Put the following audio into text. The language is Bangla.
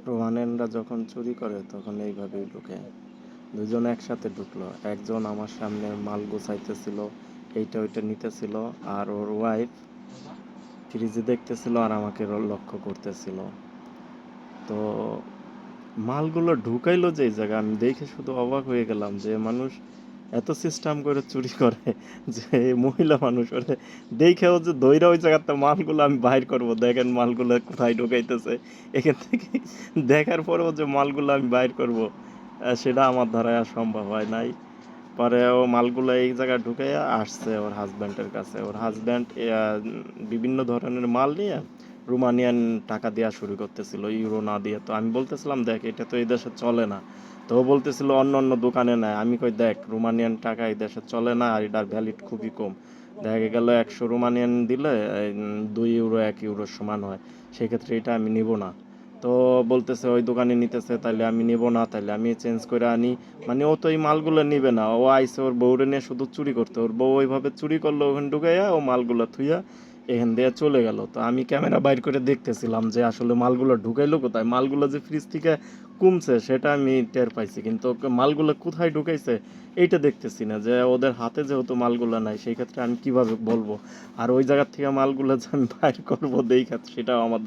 রোমানিয়ানরা যখন চুরি করে তখন এইভাবেই ঢুকে। দুজন একসাথে ঢুকলো, একজন আমার সামনে মাল গোছাইতেছিল, এইটা ওইটা নিতেছিল, আর ওর ওয়াইফ ফ্রিজে দেখতেছিল আর আমাকে লক্ষ্য করতেছিল। তো মালগুলো ঢুকাইলো যে জায়গা, আমি দেখে শুধু অবাক হয়ে গেলাম যে মানুষ এত সিস্টেম করে চুরি করে, যে মহিলা মানুষ ওরে দেখেও যে দইরা ওই জায়গাতে মালগুলো আমি বাইর করব, দেখেন মালগুলো কোথায় ঢুকাইতেছে, এখান থেকে দেখার পরেও যে মালগুলো আমি বাইর করব, সেটা আমার দ্বারা আর সম্ভব হয় নাই। পরে ও মালগুলো এই জায়গায় ঢুকাইয়া আসছে ওর হাজব্যান্ডের কাছে। ওর হাজব্যান্ড বিভিন্ন ধরনের মাল নিয়ে রোমানিয়ান টাকা দেওয়া শুরু করতেছিল, ইউরো না দিয়ে। তো আমি বলতেছিলাম, দেখ এটা তো এই দেশে চলে না। তো ও বলতেছিল অন্য অন্য দোকানে নেয়। আমি কই, দেখ রোমানিয়ান টাকা এই দেশে চলে না, আর এটার ভ্যালিড খুবই কম। দেখা গেল 100 রোমানিয়ান দিলে 2 ইউরো 1 ইউরোর সমান হয়, সেক্ষেত্রে এটা আমি নিব না। তো বলতেছে ওই দোকানে নিতেছে, তাইলে আমি নিব না, তাইলে আমি চেঞ্জ করে আনি। মানে ও তো এই মালগুলো নিবে না, ও আইসে ওর বউরে নিয়ে শুধু চুরি করতে। ওর বউ ওইভাবে চুরি করলো, ওখানে ঢুকাইয়া ও মালগুলো থুইয়া এখান দিয়ে চলে গেল। তো আমি ক্যামেরা বাইর করে দেখতেছিলাম যে আসলে মালগুলো ঢুকাইলো কোথায়। মালগুলো যে ফ্রিজ থেকে কমছে সেটা আমি টের পাইছি, কিন্তু ওকে মালগুলো কোথায় ঢুকাইছে এইটা দেখতেছি না। যে ওদের হাতে যেহেতু মালগুলো নাই, সেই ক্ষেত্রে আমি কিভাবে বলবো? আর ওই জায়গার থেকে মালগুলো যে আমি বাইর করবো দেখা, সেটাও আমার